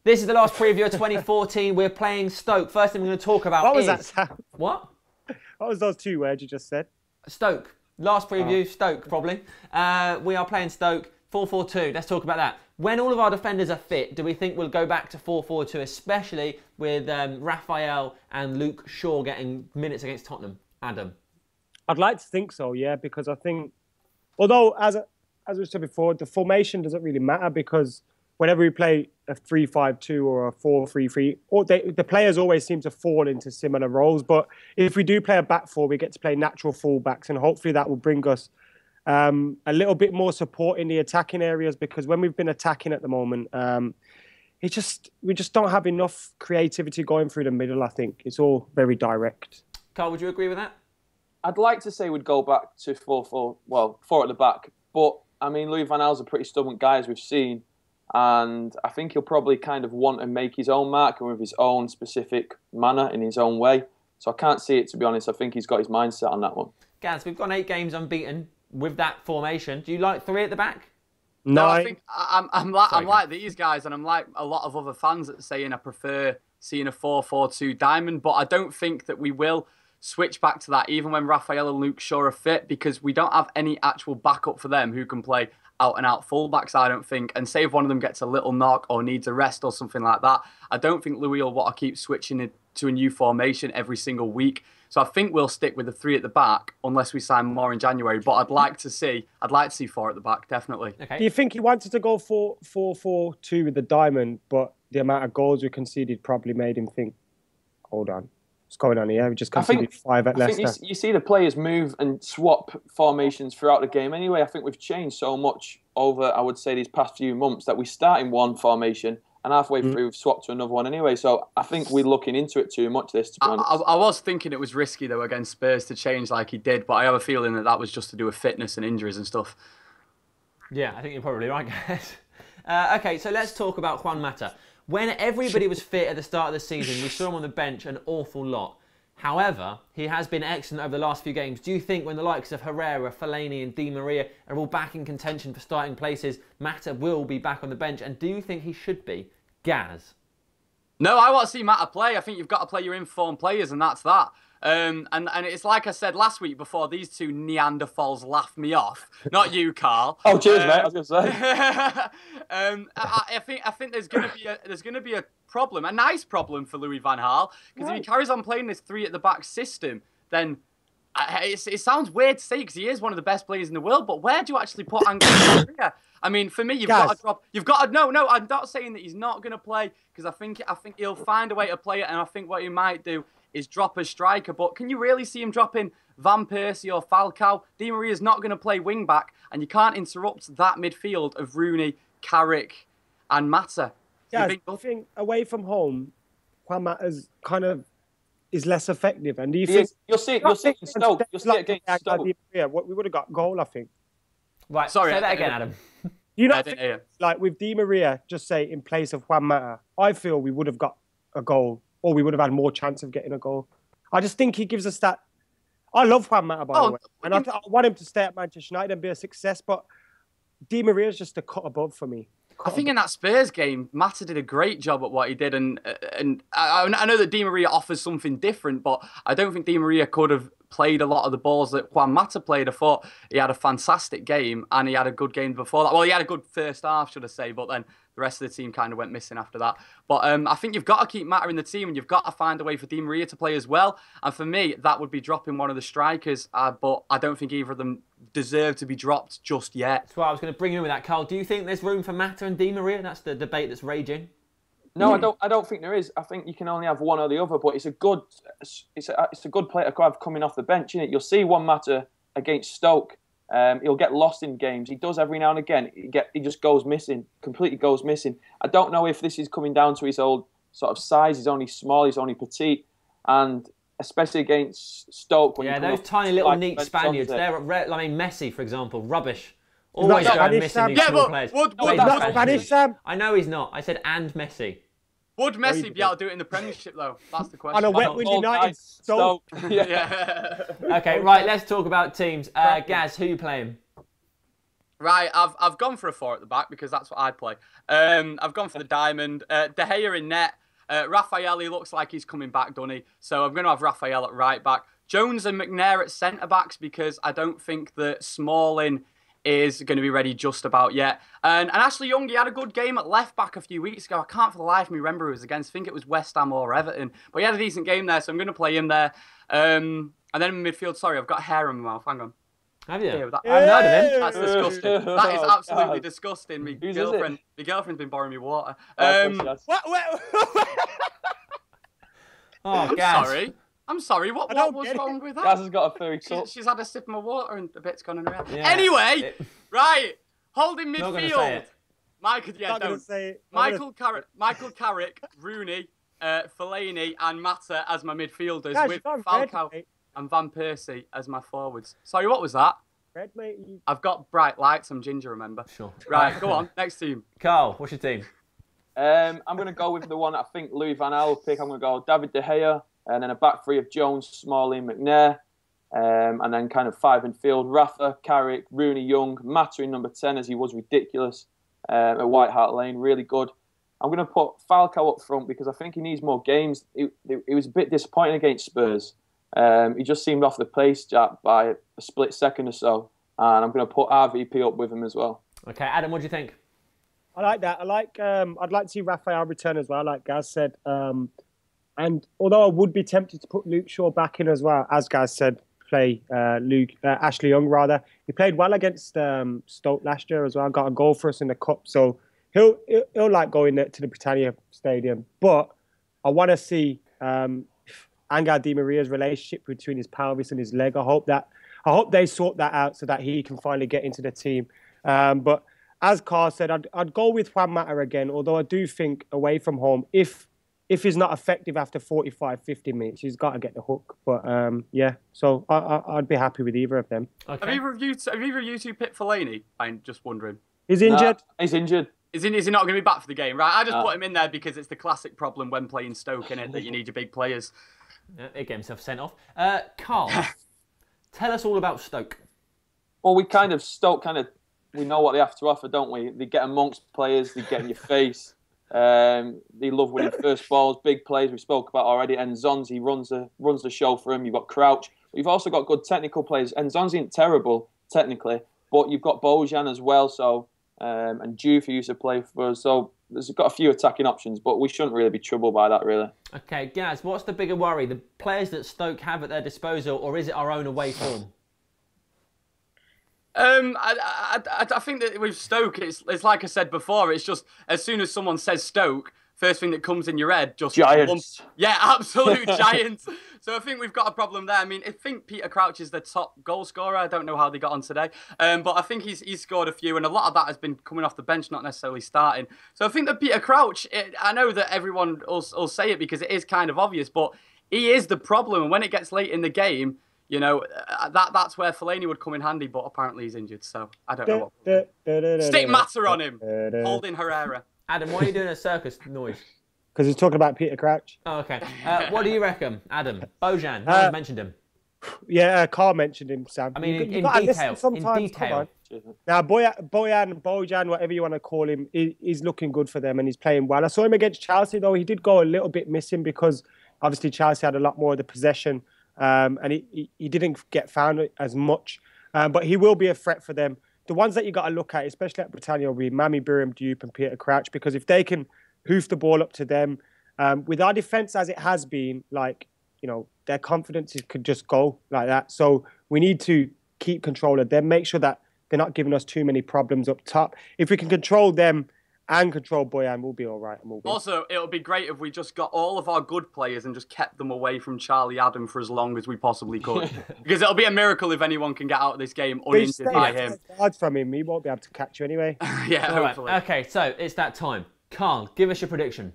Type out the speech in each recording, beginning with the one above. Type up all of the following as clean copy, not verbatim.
This is the last preview of 2014. We're playing Stoke. First thing we're going to talk about What was that sound? What? What was those 2 words you just said? Stoke. Last preview, Stoke, probably. We are playing Stoke, 4-4-2. Let's talk about that. When all of our defenders are fit, do we think we'll go back to 4-4-2, especially with Raphael and Luke Shaw getting minutes against Tottenham? Adam? I'd like to think so, yeah, because I think, although, as we said before, the formation doesn't really matter because whenever we play a 3-5-2 or a 4-3-3, the players always seem to fall into similar roles. But if we do play a back four, we get to play natural fullbacks, and hopefully that will bring us a little bit more support in the attacking areas, because when we've been attacking at the moment, we just don't have enough creativity going through the middle, I think. It's all very direct. Carl, would you agree with that? I'd like to say we'd go back to 4-4, well, 4 at the back. But, I mean, Louis van Gaal's a pretty stubborn guy, as we've seen. And I think he'll probably kind of want to make his own mark and with his own specific manner in his own way. So I can't see it, to be honest. I think he's got his mindset on that one. Gaz, we've gone 8 games unbeaten with that formation. Do you like 3 at the back? No, I think I'm like these guys, and I'm like a lot of other fans that are saying I prefer seeing a 4-4-2 diamond, but I don't think that we will switch back to that even when Raphael and Luke Shaw are fit, because we don't have any actual backup for them who can play out-and-out fullbacks, I don't think. And say if one of them gets a little knock or needs a rest or something like that, I don't think Louis will want to keep switching it to a new formation every single week. So I think we'll stick with the 3 at the back unless we sign more in January. But I'd like to see 4 at the back, definitely. Okay. Do you think he wanted to go 4-4-2 with the diamond, but the amount of goals we conceded probably made him think, hold on, what's going on here? We just conceded 5 at Leicester. I think you see the players move and swap formations throughout the game anyway. I think we've changed so much over, I would say, these past few months that we start in one formation and halfway through we've swapped to another one anyway. So I think we're looking into it too much, this, to be honest. I was thinking it was risky, though, against Spurs to change like he did, but I have a feeling that that was just to do with fitness and injuries and stuff. Yeah, I think you're probably right, guys. Okay, so let's talk about Juan Mata. When everybody was fit at the start of the season, we saw him on the bench an awful lot. However, he has been excellent over the last few games. Do you think when the likes of Herrera, Fellaini and Di Maria are all back in contention for starting places, Mata will be back on the bench? And do you think he should be? Gaz? No, I want to see Mata play. I think you've got to play your informed players, and that's that. And it's like I said last week before, these 2 Neanderthals laughed me off. Not you, Carl. Oh, cheers, mate. I was going to say. I think there's going to be a problem, a nice problem for Louis van Gaal, because if he carries on playing this 3 at the back system, then it sounds weird to say because he is one of the best players in the world. But where do you actually put Angel Di Maria? I mean, for me, you've got to drop. You've got to no. I'm not saying that he's not going to play, because I think he'll find a way to play it, and I think what he might do is drop a striker. But can you really see him dropping Van Persie or Falcao? Di Maria's not going to play wing back, and you can't interrupt that midfield of Rooney, Carrick, and Mata. Yeah, I think away from home, Juan Mata's kind of is less effective, and you'll see it against Stoke. You'll see it against Stoke. Yeah, we would have got a goal, I think. Right, sorry, say that again, Adam. You know, like with Di Maria, just say in place of Juan Mata, I feel we would have got a goal, or we would have had more chance of getting a goal. I just think he gives us that. I love Juan Mata, by the way, and I want him to stay at Manchester United and be a success. But Di Maria is just a cut above for me. I think in that Spurs game, Mata did a great job at what he did, and I know that Di Maria offers something different, but I don't think Di Maria could have played a lot of the balls that Juan Mata played. I thought he had a fantastic game, and he had a good game before that. Well, he had a good first half, should I say, but then the rest of the team kind of went missing after that. But I think you've got to keep Mata in the team, and you've got to find a way for Di Maria to play as well. And for me, that would be dropping one of the strikers, but I don't think either of them deserve to be dropped just yet. That's why I was going to bring you in with that, Carl. Do you think there's room for Mata and Di Maria? That's the debate that's raging. No, I don't think there is. I think you can only have one or the other, but it's a good player to have coming off the bench, isn't it? You'll see Juan Mata against Stoke. He'll get lost in games. He does every now and again. He just goes missing, completely goes missing. I don't know if this is coming down to his old sort of size. He's only small, he's only petite, and especially against Stoke. When those tiny little neat Spaniards. I mean, Messi, for example, rubbish. Always going missing these small players. I know he's not. I said and Messi. Would Messi be able to do it in the Premiership, though? That's the question. On a wet with United. Stoke. Yeah. Okay, right, let's talk about teams. Gaz, who are you playing? Right, I've gone for a 4 at the back because that's what I'd play. I've gone for the diamond. De Gea in net. Raphael, he looks like he's coming back, doesn't he? So I'm going to have Raphael at right back. Jones and McNair at centre backs because I don't think that Smalling is going to be ready just about yet. And Ashley Young, he had a good game at left back a few weeks ago. I can't for the life of me remember who it was against. I think it was West Ham or Everton. But he had a decent game there, so I'm going to play him there. And then in midfield, sorry, I've got hair in my mouth. Hang on. Have you? Yeah, I haven't heard of him. That's disgusting. That is absolutely disgusting. My Whose girlfriend's been borrowing me water. Oh, I'm sorry. What was wrong with that? Gaz has got a furry cup. She's had a sip of my water and a bit's gone in her head. Yeah. Anyway, right. Holding Not gonna say midfield. it. Michael Carrick, Rooney, Fellaini and Mata as my midfielders with Falcao and Van Persie as my forwards. Sorry, what was that? Red, mate. I've got bright lights. I'm ginger, remember? Sure. Right, go on. Next team. Carl, what's your team? I'm going to go with the one that I think Louis van Gaal will pick. I'm going to go David De Gea, and then a back three of Jones, Smalling, McNair, and then kind of 5 in field. Rafa, Carrick, Rooney, Young, Mata in number 10 as he was ridiculous at White Hart Lane, really good. I'm going to put Falcao up front because I think he needs more games. He was a bit disappointing against Spurs. He just seemed off the pace, Jack, by a split second or so. And I'm going to put RVP up with him as well. Okay, Adam, what do you think? I like that. I'd like to see Raphael return as well, like Gaz said. And although I would be tempted to put Luke Shaw back in as well, as Gaz said, play Ashley Young rather. He played well against Stoke last year as well. Got a goal for us in the cup, so he'll like going to the Britannia Stadium. But I want to see Angel Di Maria's relationship between his pelvis and his leg. I hope they sort that out so that he can finally get into the team. But as Carl said, I'd go with Juan Mata again, although I do think away from home, if he's not effective after 45, 50 minutes, he's got to get the hook. But yeah, so I'd be happy with either of them. Okay. Have either of you two picked Fellaini? I'm just wondering. He's injured. He's injured. Is he not going to be back for the game? Right, I just put him in there because it's the classic problem when playing Stoke, innit, that you need your big players. Yeah, he get himself sent off. Carl, tell us all about Stoke. Well, Stoke we know what they have to offer, don't we? They get amongst players, they get in your face. They love winning first balls, big plays we spoke about already. And Zonzi runs the show for him. You've got Crouch. You've also got good technical players. And Zonzi isn't terrible technically, but you've got Bojan as well. So and Juve, who used to play for us. So there's got a few attacking options, but we shouldn't really be troubled by that, really. Okay, Gaz, what's the bigger worry? The players that Stoke have at their disposal, or is it our own away form? I think that with Stoke, it's like I said before, it's just as soon as someone says Stoke, first thing that comes in your head, just Giants. Yeah, absolute Giants. So I think we've got a problem there. I mean, I think Peter Crouch is the top goal scorer. I don't know how they got on today, but I think he's scored a few, and a lot of that has been coming off the bench, not necessarily starting. So I think that Peter Crouch, I know that everyone will say it because it is kind of obvious, but he is the problem. And when it gets late in the game, you know, that's where Fellaini would come in handy, but apparently he's injured, so I don't know what. Stick Mata on him, holding Herrera. Adam, why are you doing a circus noise? Because he's talking about Peter Crouch. Oh, okay. What do you reckon, Adam? Bojan, no one's mentioned him. Yeah, Carl mentioned him, Sam. I mean, in detail. Now, Bojan, whatever you want to call him, he's looking good for them and he's playing well. I saw him against Chelsea, though. He did go a little bit missing because obviously Chelsea had a lot more of the possession. And he didn't get found as much, but he will be a threat for them. The ones that you got to look at, especially at Britannia, will be Mami Biram Dupe and Peter Crouch, because if they can hoof the ball up to them, with our defence as it has been, like, you know, their confidence could just go like that. So we need to keep control of them, make sure that they're not giving us too many problems up top. If we can control them and control Bojan, we'll be all right. Also, it would be great if we just got all of our good players and just kept them away from Charlie Adam for as long as we possibly could. Because it'll be a miracle if anyone can get out of this game uninjured by him. Hard from him. He won't be able to catch you anyway. Yeah, all hopefully. Right. Okay, so it's that time. Carl, give us your prediction.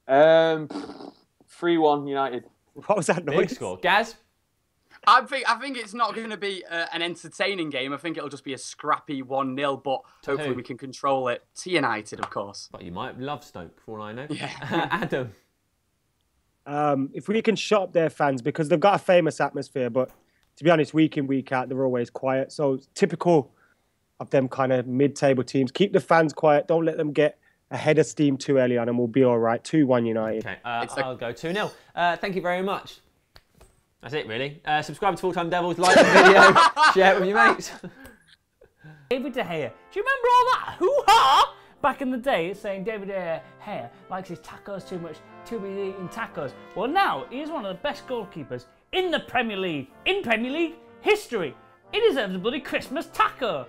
3-1 United. What was that noise? Big score. Gaz? I think it's not going to be an entertaining game. I think it'll just be a scrappy 1-0, but hopefully we can control it. To United, of course. But you might love Stoke, for all I know. Yeah. Adam? If we can shut up their fans, because they've got a famous atmosphere, but to be honest, week in, week out, they're always quiet. So typical, of them kind of mid-table teams. Keep the fans quiet. Don't let them get ahead of steam too early on, and we'll be all right. 2-1 United. Okay, I'll go 2-0. Thank you very much. That's it, really. Subscribe to Full Time Devils, like the video, share it with your mates. David De Gea. Do you remember all that hoo-ha back in the day, saying David De Gea likes his tacos too much, too busy eating tacos? Well, now he is one of the best goalkeepers in the Premier League, in Premier League history. He deserves a bloody Christmas taco.